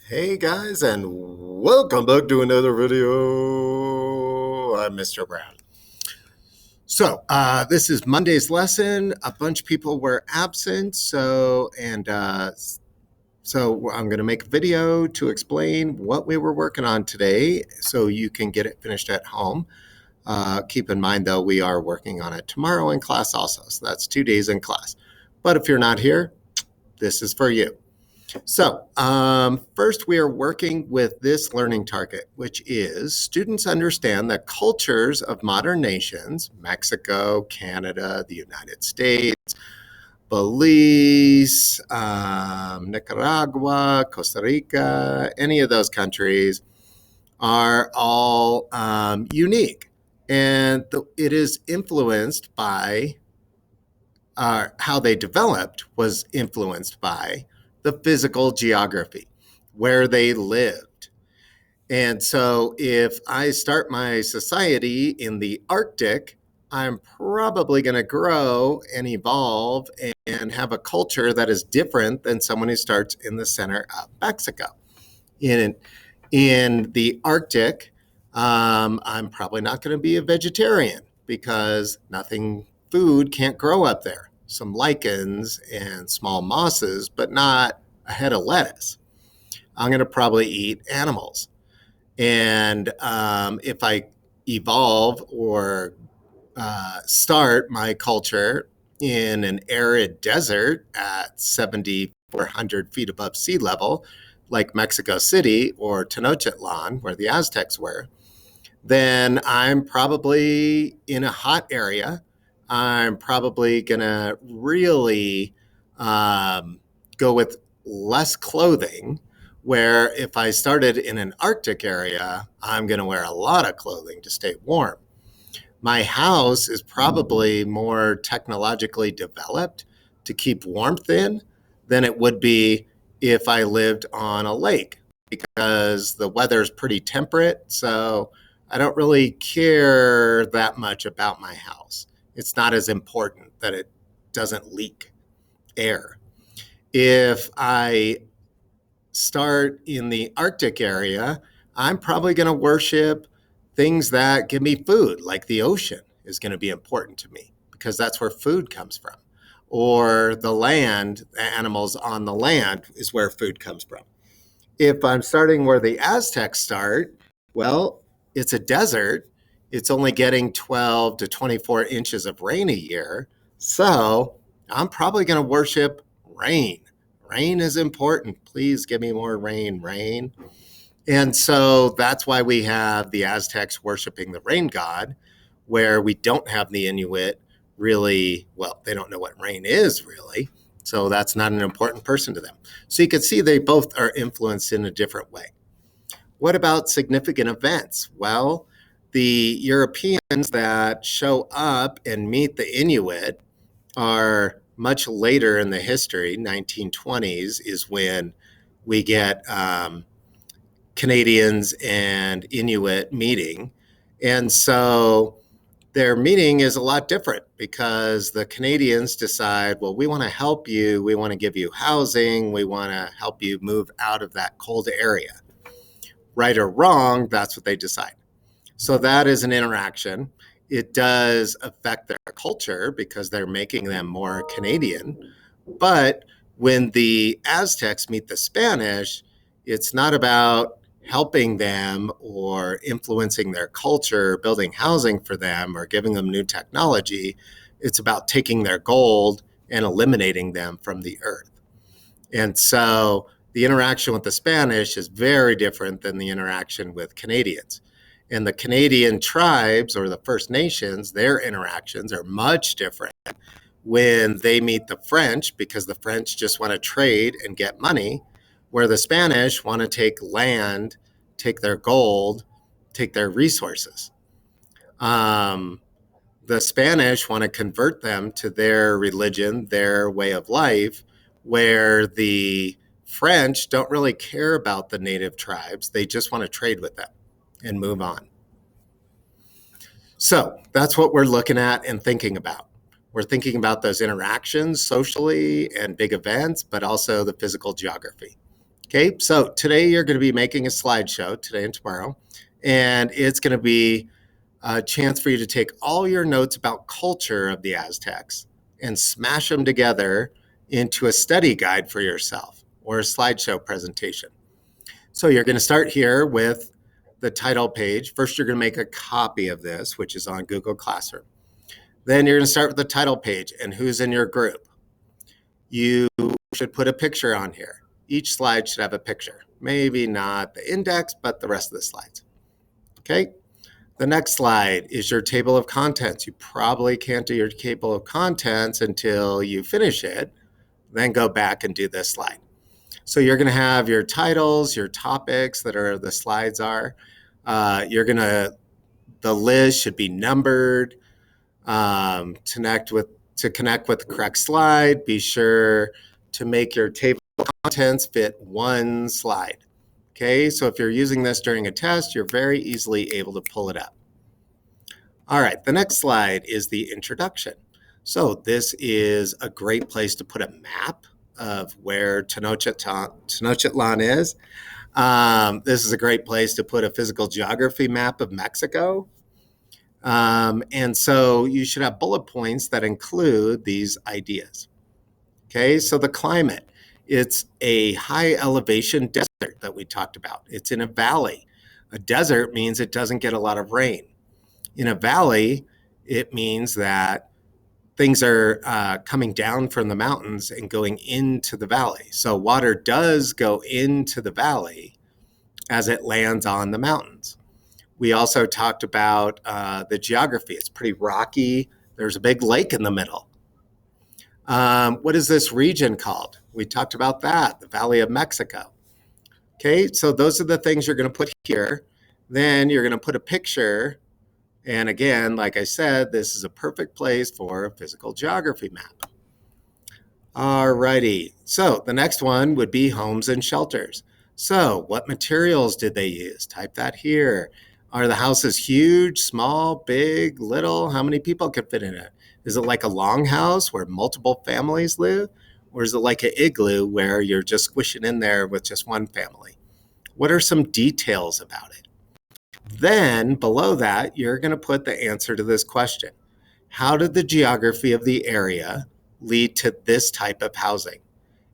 Hey guys, and welcome back to another video. I'm Mr. Brown. This is Monday's lesson. A bunch of people were absent, so I'm going to make a video to explain what we were working on today, so you can get it finished at home. Keep in mind, though, we are working on it tomorrow in class also, so that's 2 days in class. But if you're not here, this is for you. First, we are working with this learning target, which is students understand the cultures of modern nations, Mexico, Canada, the United States, Belize, Nicaragua, Costa Rica, any of those countries are all unique. And it is influenced by how they developed was influenced by the physical geography, where they lived. And so if I start my society in the Arctic, I'm probably going to grow and evolve and have a culture that is different than someone who starts in the center of Mexico. In the Arctic, I'm probably not going to be a vegetarian because food can't grow up there. Some lichens and small mosses, but not a head of lettuce. I'm going to probably eat animals. And if I evolve or start my culture in an arid desert at 7,400 feet above sea level, like Mexico City or Tenochtitlan, where the Aztecs were, then I'm probably in a hot area. I'm probably going to really go with less clothing, where if I started in an Arctic area, I'm going to wear a lot of clothing to stay warm. My house is probably more technologically developed to keep warmth in than it would be if I lived on a lake, because the weather's pretty temperate. So I don't really care that much about my house. It's not as important that it doesn't leak air. If I start in the Arctic area, I'm probably going to worship things that give me food, like the ocean is going to be important to me because that's where food comes from. Or the land, the animals on the land is where food comes from. If I'm starting where the Aztecs start, well, it's a desert. It's only getting 12 to 24 inches of rain a year. So I'm probably going to worship rain. Rain is important. Please give me more rain, rain. And so that's why we have the Aztecs worshiping the rain god, where we don't have the Inuit really, well, they don't know what rain is really. So that's not an important person to them. So you can see they both are influenced in a different way. What about significant events? Well, the Europeans that show up and meet the Inuit are much later in the history. 1920s is when we get Canadians and Inuit meeting. And so their meeting is a lot different because the Canadians decide, well, we want to help you. We want to give you housing. We want to help you move out of that cold area. Right or wrong, that's what they decide. So that is an interaction. It does affect their culture because they're making them more Canadian. But when the Aztecs meet the Spanish, it's not about helping them or influencing their culture, building housing for them, or giving them new technology. It's about taking their gold and eliminating them from the earth. And so the interaction with the Spanish is very different than the interaction with Canadians. And the Canadian tribes or the First Nations, their interactions are much different when they meet the French, because the French just want to trade and get money, where the Spanish want to take land, take their gold, take their resources. The Spanish want to convert them to their religion, their way of life, where the French don't really care about the native tribes. They just want to trade with them and move on. So that's what we're looking at and thinking about. We're thinking about those interactions socially and big events, but also the physical geography. Okay, so today you're going to be making a slideshow, today and tomorrow, and it's going to be a chance for you to take all your notes about culture of the Aztecs and smash them together into a study guide for yourself or a slideshow presentation. So you're going to start here with the title page. First, you're going to make a copy of this, which is on Google Classroom. Then you're going to start with the title page and who's in your group. You should put a picture on here. Each slide should have a picture. Maybe not the index, but the rest of the slides. Okay. The next slide is your table of contents. You probably can't do your table of contents until you finish it. Then go back and do this slide. So you're going to have your titles, your topics that are the slides are. The list should be numbered. To connect with the correct slide, be sure to make your table of contents fit one slide. Okay, so if you're using this during a test, you're very easily able to pull it up. All right, the next slide is the introduction. So this is a great place to put a map of where Tenochtitlan is. This is a great place to put a physical geography map of Mexico. And so you should have bullet points that include these ideas. Okay, so the climate, it's a high elevation desert that we talked about. It's in a valley. A desert means it doesn't get a lot of rain. In a valley, it means that things are coming down from the mountains and going into the valley. So water does go into the valley as it lands on the mountains. We also talked about the geography. It's pretty rocky. There's a big lake in the middle. What is this region called? We talked about that, the Valley of Mexico. Okay, so those are the things you're going to put here. Then you're going to put a picture. And again, like I said, this is a perfect place for a physical geography map. All righty. So the next one would be homes and shelters. So what materials did they use? Type that here. Are the houses huge, small, big, little? How many people could fit in it? Is it like a longhouse where multiple families live? Or is it like an igloo where you're just squishing in there with just one family? What are some details about it? Then below that, you're going to put the answer to this question. How did the geography of the area lead to this type of housing?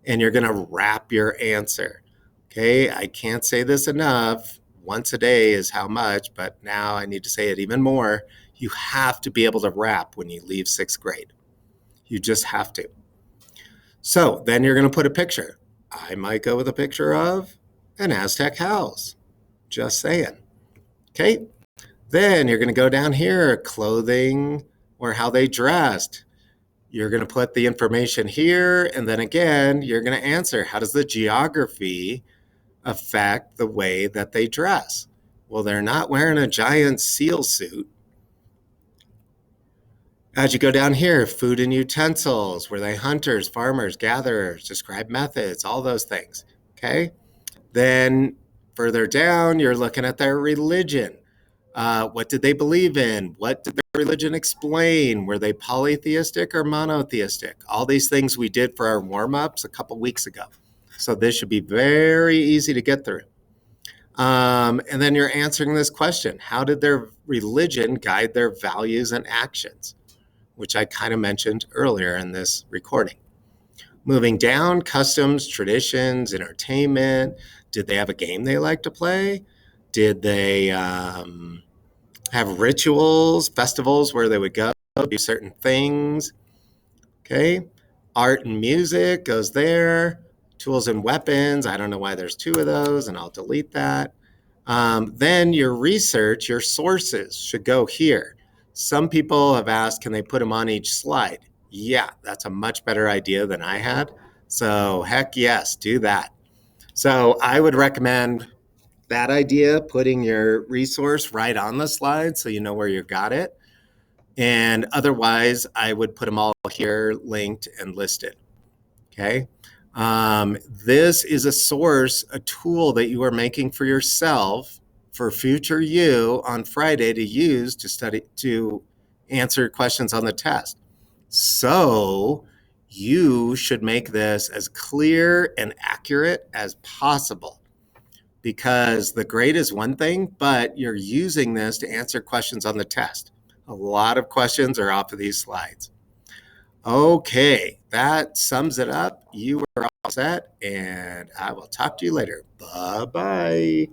And you're going to wrap your answer. Okay, I can't say this enough. Once a day is how much, but now I need to say it even more. You have to be able to wrap when you leave 6th grade. You just have to. So then you're going to put a picture. I might go with a picture of an Aztec house. Just saying. Okay. Then you're going to go down here, clothing or how they dressed. You're going to put the information here. And then again, you're going to answer, how does the geography affect the way that they dress? Well, they're not wearing a giant seal suit. As you go down here, food and utensils, were they hunters, farmers, gatherers, describe methods, all those things. Okay. Then further down, you're looking at their religion. What did they believe in? What did their religion explain? Were they polytheistic or monotheistic? All these things we did for our warm-ups a couple weeks ago. So this should be very easy to get through. And then you're answering this question. How did their religion guide their values and actions? Which I kind of mentioned earlier in this recording. Moving down, customs, traditions, entertainment. Did they have a game they like to play? Did they have rituals, festivals where they would go do certain things? Okay. Art and music goes there. Tools and weapons. I don't know why there's 2 of those, and I'll delete that. Then your research, your sources should go here. Some people have asked, can they put them on each slide? Yeah, that's a much better idea than I had. So heck yes, do that. So I would recommend that idea, putting your resource right on the slide so you know where you got it. And otherwise, I would put them all here, linked and listed. Okay. This is a source, a tool that you are making for yourself for future you on Friday to use to study, to answer questions on the test. So You should make this as clear and accurate as possible, because the grade is one thing, but you're using this to answer questions on the test. A lot of questions are off of these slides. Okay, that sums it up. You are all set, and I will talk to you later. Bye-bye.